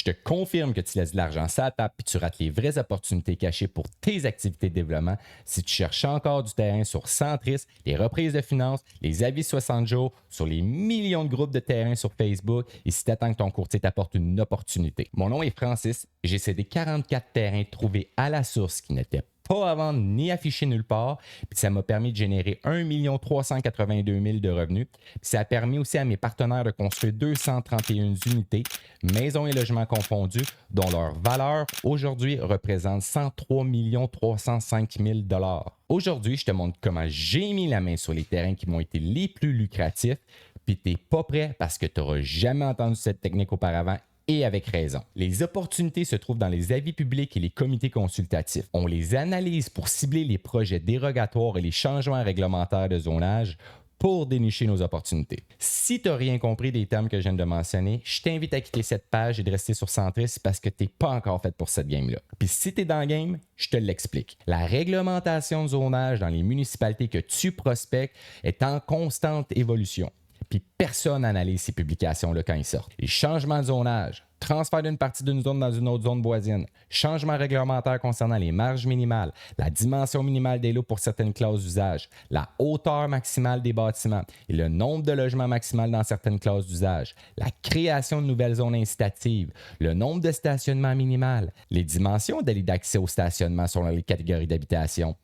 Je te confirme que tu laisses de l'argent sur la table et tu rates les vraies opportunités cachées pour tes activités de développement si tu cherches encore du terrain sur Centris, les reprises de finances, les avis 60 jours, sur les millions de groupes de terrain sur Facebook et si tu attends que ton courtier t'apporte une opportunité. Mon nom est Francis, j'ai cédé 44 terrains trouvés à la source qui n'étaient pas à vendre ni affichés nulle part, puis ça m'a permis de générer 1 382 000 de revenus. Puis ça a permis aussi à mes partenaires de construire 231 unités, maisons et logements confondus, dont leur valeur aujourd'hui représente 103 305 000 $. Aujourd'hui, je te montre comment j'ai mis la main sur les terrains qui m'ont été les plus lucratifs, puis tu n'es pas prêt parce que tu n'auras jamais entendu cette technique auparavant. Et avec raison. Les opportunités se trouvent dans les avis publics et les comités consultatifs. On les analyse pour cibler les projets dérogatoires et les changements réglementaires de zonage pour dénicher nos opportunités. Si tu n'as rien compris des termes que je viens de mentionner, je t'invite à quitter cette page et de rester sur Centris parce que tu n'es pas encore fait pour cette game-là. Puis si tu es dans le game, je te l'explique. La réglementation de zonage dans les municipalités que tu prospectes est en constante évolution. Puis personne n'analyse ces publications-là quand ils sortent. Les changements de zonage, transfert d'une partie d'une zone dans une autre zone voisine, changements réglementaires concernant les marges minimales, la dimension minimale des lots pour certaines classes d'usage, la hauteur maximale des bâtiments et le nombre de logements maximal dans certaines classes d'usage, la création de nouvelles zones incitatives, le nombre de stationnements minimal, les dimensions d'aller d'accès au stationnement selon les catégories d'habitation.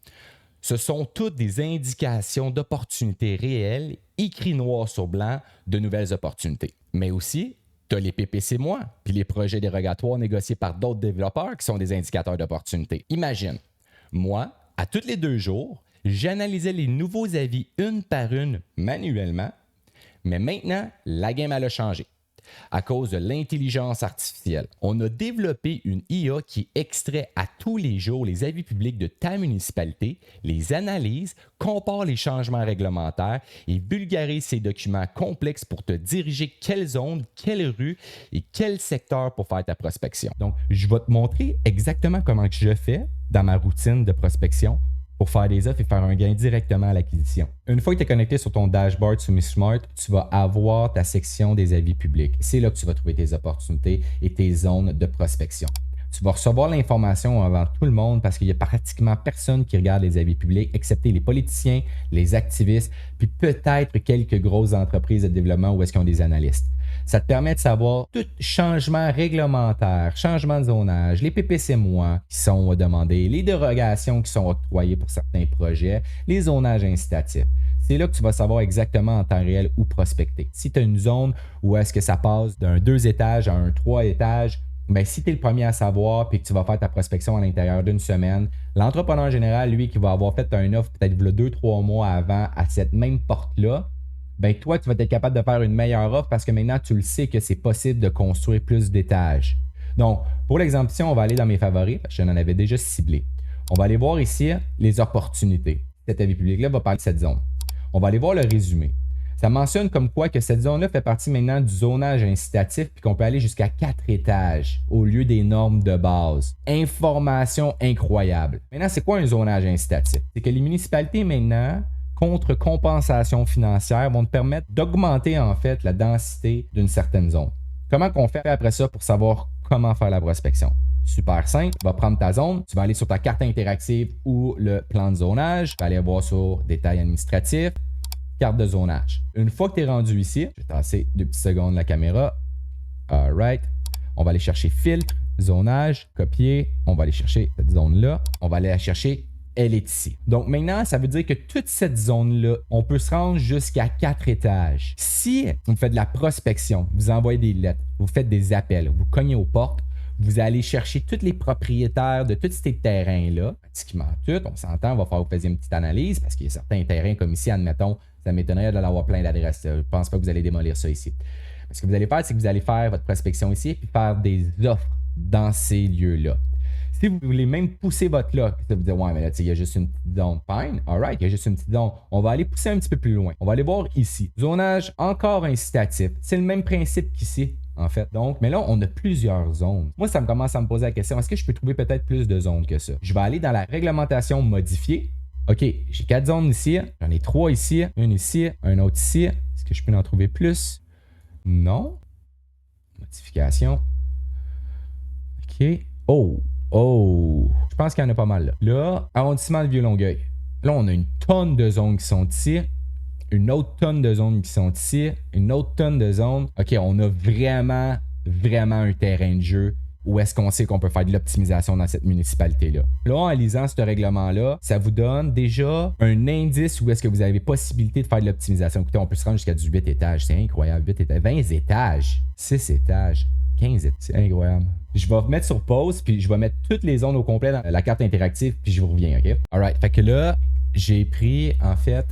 Ce sont toutes des indications d'opportunités réelles, écrits noir sur blanc, de nouvelles opportunités. Mais aussi, tu as les PPC-moi, puis les projets dérogatoires négociés par d'autres développeurs qui sont des indicateurs d'opportunités. Imagine, moi, à tous les 2 jours, j'analysais les nouveaux avis une par une manuellement, mais maintenant, la game elle a changé. À cause de l'intelligence artificielle. On a développé une IA qui extrait à tous les jours les avis publics de ta municipalité, les analyse, compare les changements réglementaires et vulgarise ces documents complexes pour te diriger quelle zone, quelle rue et quel secteur pour faire ta prospection. Donc, je vais te montrer exactement comment je fais dans ma routine de prospection pour faire des offres et faire un gain directement à l'acquisition. Une fois que tu es connecté sur ton dashboard sur MissSmart, tu vas avoir ta section des avis publics. C'est là que tu vas trouver tes opportunités et tes zones de prospection. Tu vas recevoir l'information avant tout le monde parce qu'il n'y a pratiquement personne qui regarde les avis publics, excepté les politiciens, les activistes, puis peut-être quelques grosses entreprises de développement où est-ce qu'ils ont des analystes. Ça te permet de savoir tout changement réglementaire, changement de zonage, les PPC-moi qui sont demandés, les dérogations qui sont octroyées pour certains projets, les zonages incitatifs. C'est là que tu vas savoir exactement en temps réel où prospecter. Si tu as une zone où est-ce que ça passe d'un 2 étages à un 3 étages, bien, si tu es le premier à savoir et que tu vas faire ta prospection à l'intérieur d'une semaine, l'entrepreneur général, lui, qui va avoir fait un offre peut-être 2-3 mois avant à cette même porte-là, ben toi, tu vas être capable de faire une meilleure offre parce que maintenant, tu le sais que c'est possible de construire plus d'étages. Donc, pour l'exemple ici, on va aller dans mes favoris, parce que je n'en avais déjà ciblé. On va aller voir ici les opportunités. Cet avis public-là va parler de cette zone. On va aller voir le résumé. Ça mentionne comme quoi que cette zone-là fait partie maintenant du zonage incitatif puis qu'on peut aller jusqu'à 4 étages au lieu des normes de base. Information incroyable. Maintenant, c'est quoi un zonage incitatif? C'est que les municipalités maintenant, contre compensation financière, vont te permettre d'augmenter en fait la densité d'une certaine zone. Comment qu'on fait après ça pour savoir comment faire la prospection? Super simple, tu vas prendre ta zone, tu vas aller sur ta carte interactive ou le plan de zonage, tu vas aller voir sur détails administratifs, carte de zonage. Une fois que tu es rendu ici, je vais tasser 2 petites secondes la caméra. All right. On va aller chercher filtre, zonage, copier. On va aller chercher cette zone-là. On va aller la chercher. Elle est ici. Donc maintenant, ça veut dire que toute cette zone-là, on peut se rendre jusqu'à 4 étages. Si vous faites de la prospection, vous envoyez des lettres, vous faites des appels, vous cognez aux portes, vous allez chercher tous les propriétaires de tous ces terrains-là, pratiquement tout. On s'entend, on va faire vous faisiez une petite analyse parce qu'il y a certains terrains comme ici, admettons, ça m'étonnerait de l'avoir plein d'adresses. Je ne pense pas que vous allez démolir ça ici. Ce que vous allez faire, c'est que vous allez faire votre prospection ici et faire des offres dans ces lieux-là. Si vous voulez même pousser votre lot, vous vous dites, ouais, mais là, il y a juste une petite zone. Fine, all right, il y a juste une petite zone. On va aller pousser un petit peu plus loin. On va aller voir ici. Zonage encore incitatif. C'est le même principe qu'ici, en fait. Donc, mais là, on a plusieurs zones. Moi, ça me commence à me poser la question, est-ce que je peux trouver peut-être plus de zones que ça? Je vais aller dans la réglementation modifiée. OK, j'ai 4 zones ici. J'en ai 3 ici, une ici, un autre ici. Est-ce que je peux en trouver plus? Non. Modification. OK. Oh. Je pense qu'il y en a pas mal là. Là, arrondissement de Vieux-Longueuil. Là, on a une tonne de zones qui sont ici. Une autre tonne de zones qui sont ici. Une autre tonne de zones. OK, on a vraiment un terrain de jeu où est-ce qu'on sait qu'on peut faire de l'optimisation dans cette municipalité-là. Là, en lisant ce règlement-là, ça vous donne déjà un indice où est-ce que vous avez possibilité de faire de l'optimisation. Écoutez, on peut se rendre jusqu'à 18 étages. C'est incroyable. 8 étages, 20 étages, 6 étages, 15 étages. C'est incroyable. Je vais mettre sur pause, puis je vais mettre toutes les zones au complet dans la carte interactive, puis je vous reviens, OK? Alright. Fait que là, j'ai pris, en fait,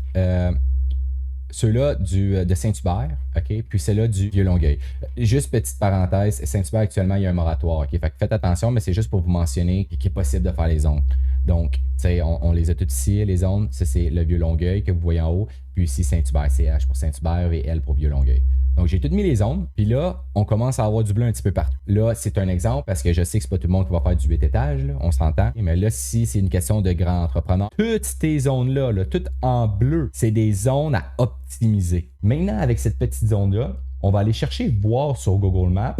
ceux-là de Saint-Hubert, OK? Puis ceux-là du Vieux-Longueuil. Juste petite parenthèse, Saint-Hubert, actuellement, il y a un moratoire, OK? Fait que faites attention, mais c'est juste pour vous mentionner qu'il est possible de faire les zones. Donc, tu sais, on les a toutes ici, les zones. Ça, c'est le Vieux-Longueuil que vous voyez en haut. Puis ici, Saint-Hubert, CH pour Saint-Hubert et L pour Vieux-Longueuil. Donc, j'ai tout mis les zones. Puis là, on commence à avoir du bleu un petit peu partout. Là, c'est un exemple parce que je sais que c'est pas tout le monde qui va faire du 8 étages, là, on s'entend. Mais là, si c'est une question de grand entrepreneur, toutes ces zones-là, là, toutes en bleu, c'est des zones à optimiser. Maintenant, avec cette petite zone-là, on va aller chercher, voir sur Google Maps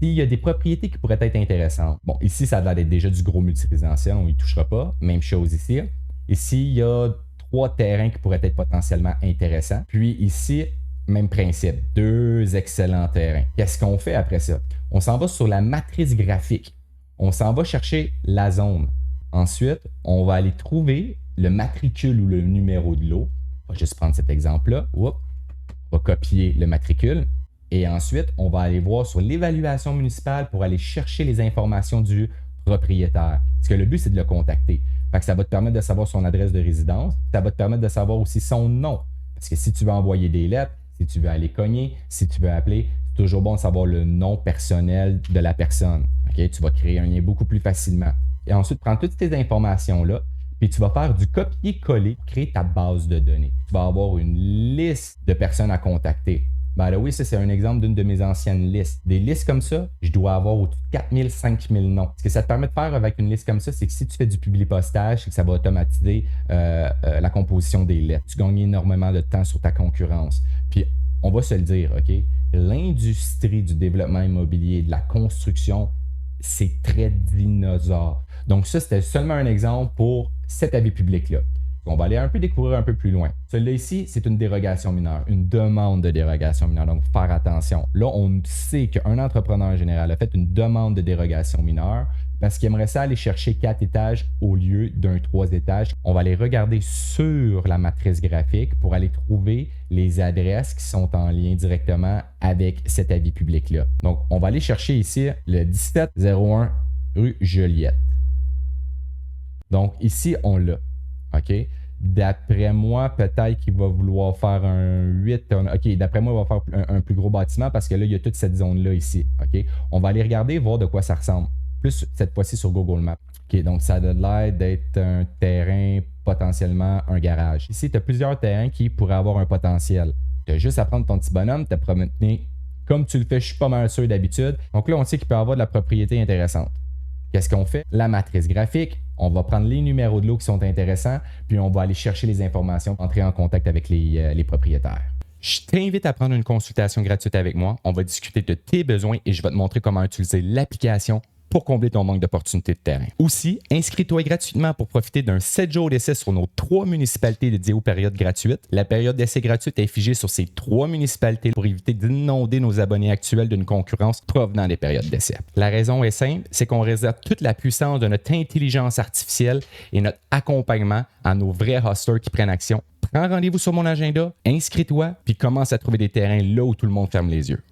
s'il y a des propriétés qui pourraient être intéressantes. Bon, ici, ça a l'air d'être déjà du gros multirésidentiel, on n'y touchera pas. Même chose ici. Ici, il y a 3 terrains qui pourraient être potentiellement intéressants. Puis ici, même principe, 2 excellents terrains. Qu'est-ce qu'on fait après ça? On s'en va sur la matrice graphique. On s'en va chercher la zone. Ensuite, on va aller trouver le matricule ou le numéro de lot. On va juste prendre cet exemple-là. On va copier le matricule. Et ensuite, on va aller voir sur l'évaluation municipale pour aller chercher les informations du propriétaire. Parce que le but, c'est de le contacter. Fait que ça va te permettre de savoir son adresse de résidence. Ça va te permettre de savoir aussi son nom. Parce que si tu veux envoyer des lettres, si tu veux aller cogner, si tu veux appeler, c'est toujours bon de savoir le nom personnel de la personne. Okay? Tu vas créer un lien beaucoup plus facilement. Et ensuite, prends toutes ces informations-là, puis tu vas faire du copier-coller pour créer ta base de données. Tu vas avoir une liste de personnes à contacter. Ben là, oui, ça, c'est un exemple d'une de mes anciennes listes. Des listes comme ça, je dois avoir au-dessus de 4000, 5000 noms. Ce que ça te permet de faire avec une liste comme ça, c'est que si tu fais du publipostage, c'est que ça va automatiser la composition des lettres. Tu gagnes énormément de temps sur ta concurrence. Puis, on va se le dire, OK? L'industrie du développement immobilier, de la construction, c'est très dinosaure. Donc, ça, c'était seulement un exemple pour cet avis public-là. On va aller un peu découvrir un peu plus loin. Celui-là ici, c'est une dérogation mineure, une demande de dérogation mineure. Donc, faire attention. Là, on sait qu'un entrepreneur général a fait une demande de dérogation mineure parce qu'il aimerait ça aller chercher 4 étages au lieu d'un 3 étages. On va aller regarder sur la matrice graphique pour aller trouver les adresses qui sont en lien directement avec cet avis public-là. Donc, on va aller chercher ici le 1701 rue Joliette. Donc, ici, on l'a. OK? D'après moi, peut-être qu'il va vouloir faire un 8. OK, d'après moi, il va faire un plus gros bâtiment parce que là, il y a toute cette zone-là ici. OK? On va aller regarder, voir de quoi ça ressemble. Plus cette fois-ci sur Google Maps. OK, donc ça a l'air d'être un terrain, potentiellement un garage. Ici, tu as plusieurs terrains qui pourraient avoir un potentiel. Tu as juste à prendre ton petit bonhomme, te promener comme tu le fais, je suis pas mal sûr d'habitude. Donc là, on sait qu'il peut y avoir de la propriété intéressante. Qu'est-ce qu'on fait? La matrice graphique, on va prendre les numéros de lot qui sont intéressants, puis on va aller chercher les informations, entrer en contact avec les propriétaires. Je t'invite à prendre une consultation gratuite avec moi. On va discuter de tes besoins et je vais te montrer comment utiliser l'application pour combler ton manque d'opportunités de terrain. Aussi, inscris-toi gratuitement pour profiter d'un 7 jours d'essai sur nos 3 municipalités dédiées aux périodes gratuites. La période d'essai gratuite est figée sur ces 3 municipalités pour éviter d'inonder nos abonnés actuels d'une concurrence provenant des périodes d'essai. La raison est simple, c'est qu'on réserve toute la puissance de notre intelligence artificielle et notre accompagnement à nos vrais hustlers qui prennent action. Prends rendez-vous sur mon agenda, inscris-toi, puis commence à trouver des terrains là où tout le monde ferme les yeux.